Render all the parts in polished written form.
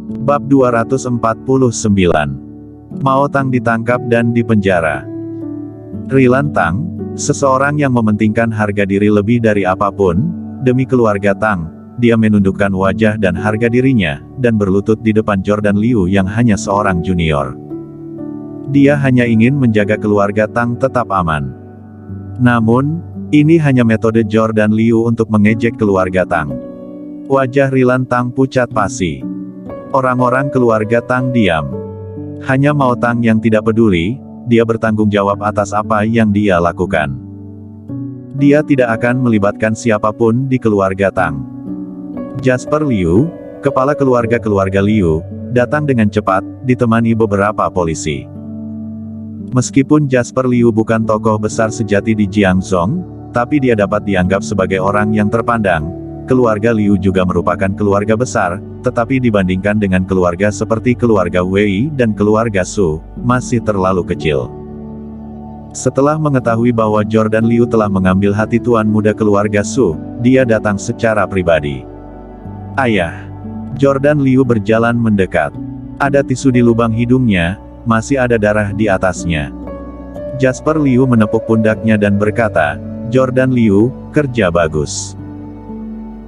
Bab 249. Mao Tang ditangkap dan dipenjara. Rilan Tang, seseorang yang mementingkan harga diri lebih dari apapun, demi keluarga Tang, dia menundukkan wajah dan harga dirinya, dan berlutut di depan Jordan Liu yang hanya seorang junior. Dia hanya ingin menjaga keluarga Tang tetap aman. Namun, ini hanya metode Jordan Liu untuk mengejek keluarga Tang. Wajah Rilan Tang pucat pasi. Orang-orang keluarga Tang diam. Hanya Mao Tang yang tidak peduli, dia bertanggung jawab atas apa yang dia lakukan. Dia tidak akan melibatkan siapapun di keluarga Tang. Jasper Liu, kepala keluarga Liu, datang dengan cepat, ditemani beberapa polisi. Meskipun Jasper Liu bukan tokoh besar sejati di Jiangzhou, tapi dia dapat dianggap sebagai orang yang terpandang. Keluarga Liu juga merupakan keluarga besar, tetapi dibandingkan dengan keluarga seperti keluarga Wei dan keluarga Su, masih terlalu kecil. Setelah mengetahui bahwa Jordan Liu telah mengambil hati tuan muda keluarga Su, dia datang secara pribadi. Ayah. Jordan Liu berjalan mendekat. Ada tisu di lubang hidungnya, masih ada darah di atasnya. Jasper Liu menepuk pundaknya dan berkata, "Jordan Liu, kerja bagus.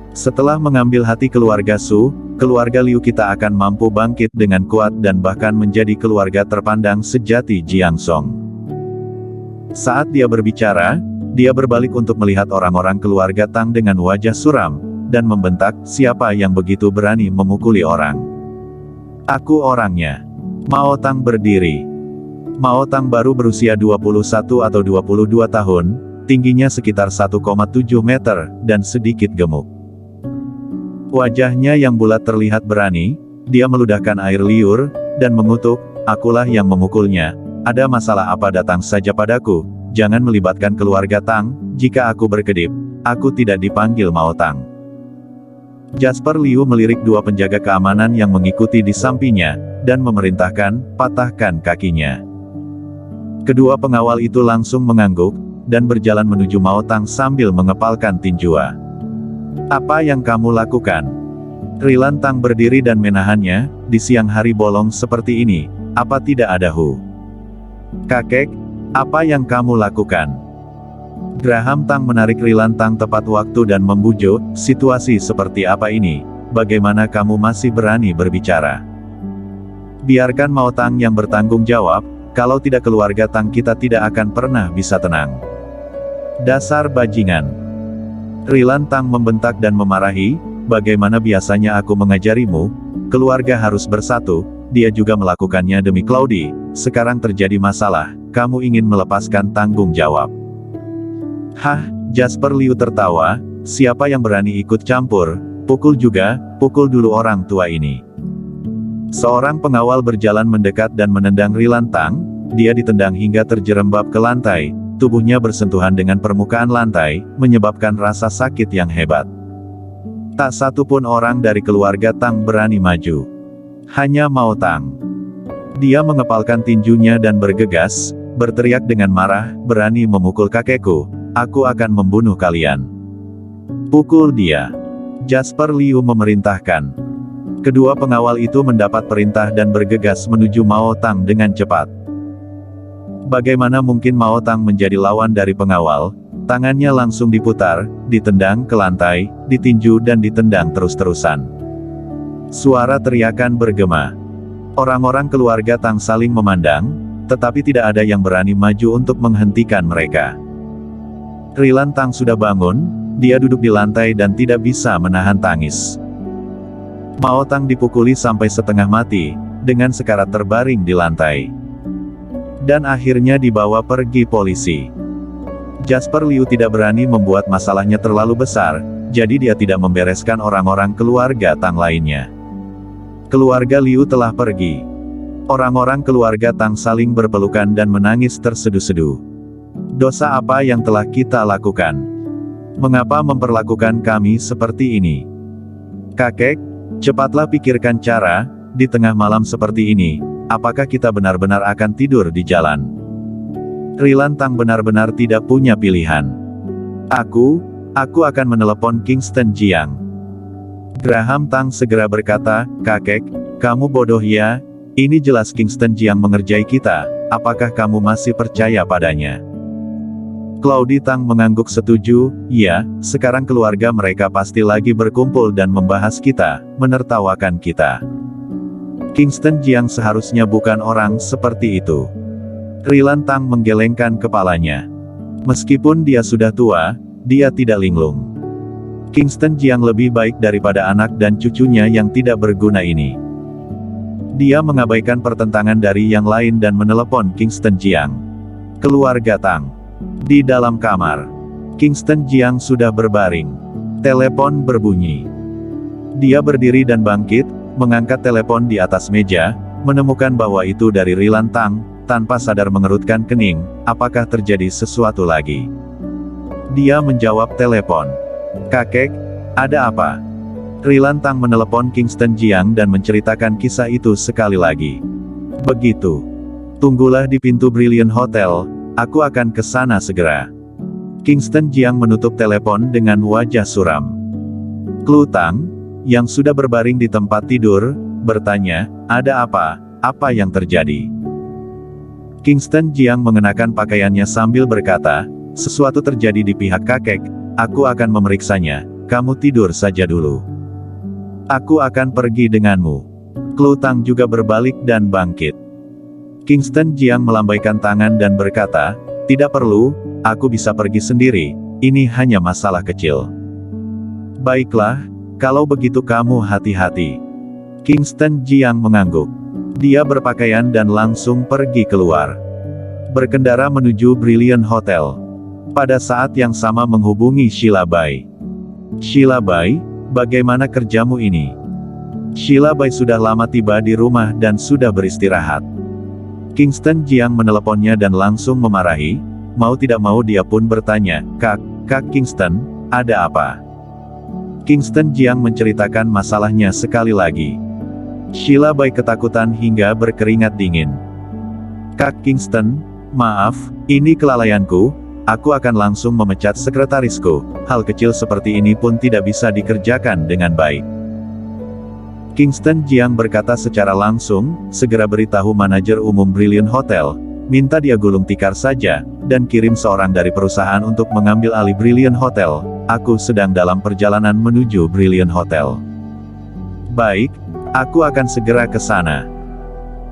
Setelah mengambil hati keluarga Su, keluarga Liu kita akan mampu bangkit dengan kuat dan bahkan menjadi keluarga terpandang sejati Jiangzhou." Saat dia berbicara, dia berbalik untuk melihat orang-orang keluarga Tang dengan wajah suram, dan membentak, "Siapa yang begitu berani memukuli orang? Aku orangnya." Mao Tang berdiri. Mao Tang baru berusia 21 atau 22 tahun, tingginya sekitar 1,7 meter, dan sedikit gemuk. Wajahnya yang bulat terlihat berani, dia meludahkan air liur, dan mengutuk, "Akulah yang memukulnya. Ada masalah apa datang saja padaku, jangan melibatkan keluarga Tang, jika aku berkedip, aku tidak dipanggil Mao Tang." Jasper Liu melirik dua penjaga keamanan yang mengikuti di sampingnya, dan memerintahkan, "Patahkan kakinya." Kedua pengawal itu langsung mengangguk, dan berjalan menuju Mao Tang sambil mengepalkan tinjua. "Apa yang kamu lakukan?" Rilan Tang berdiri dan menahannya, "Di siang hari bolong seperti ini, apa tidak ada hu?" "Kakek, apa yang kamu lakukan?" Graham Tang menarik Rilan Tang tepat waktu dan membujuk, "Situasi seperti apa ini? Bagaimana kamu masih berani berbicara? Biarkan Mao Tang yang bertanggung jawab, kalau tidak keluarga Tang kita tidak akan pernah bisa tenang." "Dasar bajingan!" Rilan Tang membentak dan memarahi, "Bagaimana biasanya aku mengajarimu, keluarga harus bersatu, dia juga melakukannya demi Claudie, sekarang terjadi masalah, kamu ingin melepaskan tanggung jawab." "Hah?" Jasper Liu tertawa, "Siapa yang berani ikut campur, pukul juga, pukul dulu orang tua ini." Seorang pengawal berjalan mendekat dan menendang Rilan Tang, dia ditendang hingga terjerembab ke lantai, tubuhnya bersentuhan dengan permukaan lantai, menyebabkan rasa sakit yang hebat. Tak satu pun orang dari keluarga Tang berani maju. Hanya Mao Tang. Dia mengepalkan tinjunya dan bergegas, berteriak dengan marah, "Berani memukul kakekku, aku akan membunuh kalian. Pukul dia." Jasper Liu memerintahkan. Kedua pengawal itu mendapat perintah dan bergegas menuju Mao Tang dengan cepat. Bagaimana mungkin Mao Tang menjadi lawan dari pengawal? Tangannya langsung diputar, ditendang ke lantai, ditinju dan ditendang terus-terusan. Suara teriakan bergema. Orang-orang keluarga Tang saling memandang, tetapi tidak ada yang berani maju untuk menghentikan mereka. Rilan Tang sudah bangun, dia duduk di lantai dan tidak bisa menahan tangis. Mao Tang dipukuli sampai setengah mati, dengan sekarat terbaring di lantai. Dan akhirnya dibawa pergi polisi. Jasper Liu tidak berani membuat masalahnya terlalu besar, jadi dia tidak membereskan orang-orang keluarga Tang lainnya. Keluarga Liu telah pergi. Orang-orang keluarga Tang saling berpelukan dan menangis terseduh-seduh. "Dosa apa yang telah kita lakukan? Mengapa memperlakukan kami seperti ini? Kakek, cepatlah pikirkan cara, di tengah malam seperti ini, apakah kita benar-benar akan tidur di jalan?" Rilan Tang benar-benar tidak punya pilihan. Aku akan menelepon Kingston Jiang." Graham Tang segera berkata, "Kakek, Kamu bodoh ya? Ini jelas Kingston Jiang mengerjai kita, apakah kamu masih percaya padanya? Claudi Tang mengangguk setuju, ya, sekarang keluarga mereka pasti lagi berkumpul dan membahas kita, menertawakan kita. Kingston Jiang seharusnya bukan orang seperti itu. Rilan Tang menggelengkan kepalanya. Meskipun dia sudah tua, dia tidak linglung. Kingston Jiang lebih baik daripada anak dan cucunya yang tidak berguna ini. Dia mengabaikan pertentangan dari yang lain dan menelepon Kingston Jiang. Keluarga Tang. Di dalam kamar, Kingston Jiang sudah berbaring. Telepon berbunyi. Dia berdiri dan bangkit, mengangkat telepon di atas meja, menemukan bahwa itu dari Rilan Tang, tanpa sadar mengerutkan kening, apakah terjadi sesuatu lagi? Dia menjawab telepon. Kakek, ada apa? Rilan Tang menelepon Kingston Jiang dan menceritakan kisah itu sekali lagi. Begitu. Tunggulah di pintu Brilliant Hotel, aku akan ke sana segera. Kingston Jiang menutup telepon dengan wajah suram. Klu Tang, yang sudah berbaring di tempat tidur, bertanya, ada apa? Apa yang terjadi? Kingston Jiang mengenakan pakaiannya sambil berkata, sesuatu terjadi di pihak kakek, aku akan memeriksanya, kamu tidur saja dulu. Aku akan pergi denganmu. Klu Tang juga berbalik dan bangkit. Kingston Jiang melambaikan tangan dan berkata, tidak perlu, aku bisa pergi sendiri, ini hanya masalah kecil. Baiklah, kalau begitu kamu hati-hati. Kingston Jiang mengangguk. Dia berpakaian dan langsung pergi keluar. Berkendara menuju Brilliant Hotel. Pada saat yang sama menghubungi Sheila Bai. Sheila Bai, bagaimana kerjamu ini? Sheila Bai sudah lama tiba di rumah dan sudah beristirahat. Kingston Jiang meneleponnya dan langsung memarahi, mau tidak mau dia pun bertanya, Kak Kingston, ada apa? Kingston Jiang menceritakan masalahnya sekali lagi. Sheila Bai ketakutan hingga berkeringat dingin. Kak Kingston, maaf, ini kelalaianku, aku akan langsung memecat sekretarisku, hal kecil seperti ini pun tidak bisa dikerjakan dengan baik. Kingston Jiang berkata secara langsung, segera beritahu manajer umum Brilliant Hotel, minta dia gulung tikar saja, dan kirim seorang dari perusahaan untuk mengambil alih Brilliant Hotel, aku sedang dalam perjalanan menuju Brilliant Hotel. Baik, aku akan segera ke sana.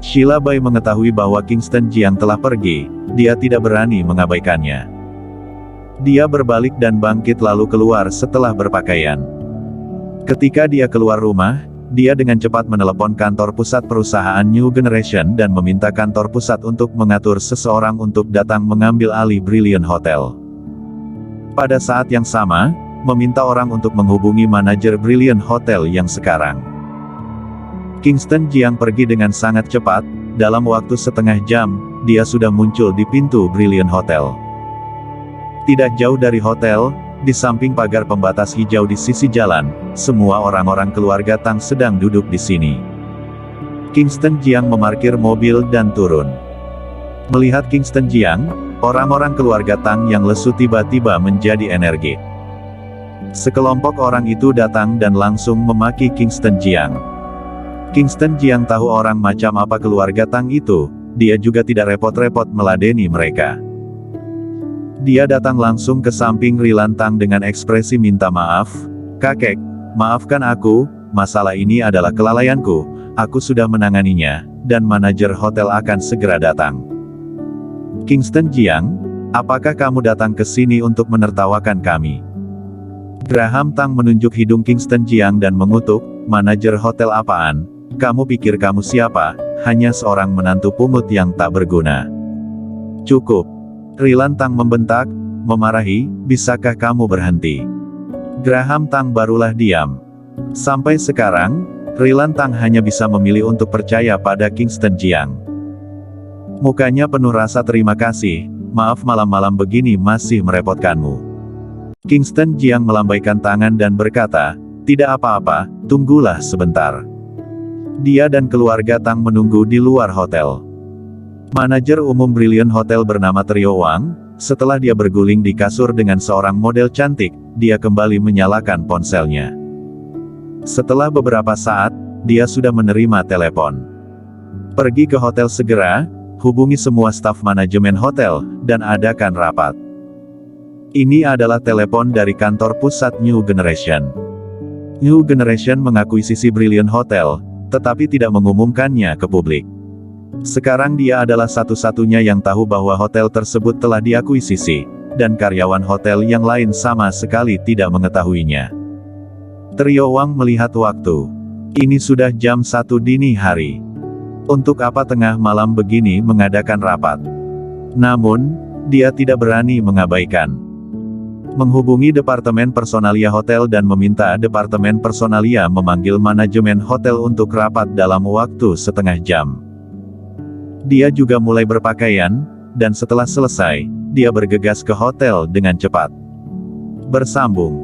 Sheila Bai mengetahui bahwa Kingston Jiang telah pergi, dia tidak berani mengabaikannya. Dia berbalik dan bangkit lalu keluar setelah berpakaian. Ketika dia keluar rumah, dia dengan cepat menelepon kantor pusat perusahaan New Generation dan meminta kantor pusat untuk mengatur seseorang untuk datang mengambil alih Brilliant Hotel. Pada saat yang sama, meminta orang untuk menghubungi manajer Brilliant Hotel yang sekarang. Kingston Jiang pergi dengan sangat cepat, dalam waktu setengah jam, dia sudah muncul di pintu Brilliant Hotel. Tidak jauh dari hotel, di samping pagar pembatas hijau di sisi jalan, semua orang-orang keluarga Tang sedang duduk di sini. Kingston Jiang memarkir mobil dan turun. Melihat Kingston Jiang, orang-orang keluarga Tang yang lesu tiba-tiba menjadi energik. Sekelompok orang itu datang dan langsung memaki Kingston Jiang. Kingston Jiang tahu orang macam apa keluarga Tang itu, dia juga tidak repot-repot meladeni mereka. Dia datang langsung ke samping Rilan Tang dengan ekspresi minta maaf, kakek, maafkan aku, masalah ini adalah kelalaianku, aku sudah menanganinya, dan manajer hotel akan segera datang. Kingston Jiang, apakah kamu datang ke sini untuk menertawakan kami? Graham Tang menunjuk hidung Kingston Jiang dan mengutuk, manajer hotel apaan? Kamu pikir kamu siapa? Hanya seorang menantu pungut yang tak berguna. Cukup. Rilan Tang membentak, memarahi, bisakah kamu berhenti? Graham Tang barulah diam. Sampai sekarang, Rilan Tang hanya bisa memilih untuk percaya pada Kingston Jiang. Mukanya penuh rasa terima kasih, maaf malam-malam begini masih merepotkanmu. Kingston Jiang melambaikan tangan dan berkata, tidak apa-apa, tunggulah sebentar. Dia dan keluarga Tang menunggu di luar hotel. Manajer umum Brilliant Hotel bernama Trio Wang, setelah dia berguling di kasur dengan seorang model cantik, dia kembali menyalakan ponselnya. Setelah beberapa saat, dia sudah menerima telepon. Pergi ke hotel segera, hubungi semua staf manajemen hotel, dan adakan rapat. Ini adalah telepon dari kantor pusat New Generation. New Generation mengakuisisi Brilliant Hotel, tetapi tidak mengumumkannya ke publik. Sekarang dia adalah satu-satunya yang tahu bahwa hotel tersebut telah diakuisisi, dan karyawan hotel yang lain sama sekali tidak mengetahuinya. Trio Wang melihat waktu. Ini sudah jam 1 dini hari. Untuk apa tengah malam begini mengadakan rapat? Namun, dia tidak berani mengabaikan. Menghubungi Departemen Personalia Hotel dan meminta Departemen Personalia memanggil manajemen hotel untuk rapat dalam waktu setengah jam. Dia juga mulai berpakaian, dan setelah selesai, dia bergegas ke hotel dengan cepat. Bersambung.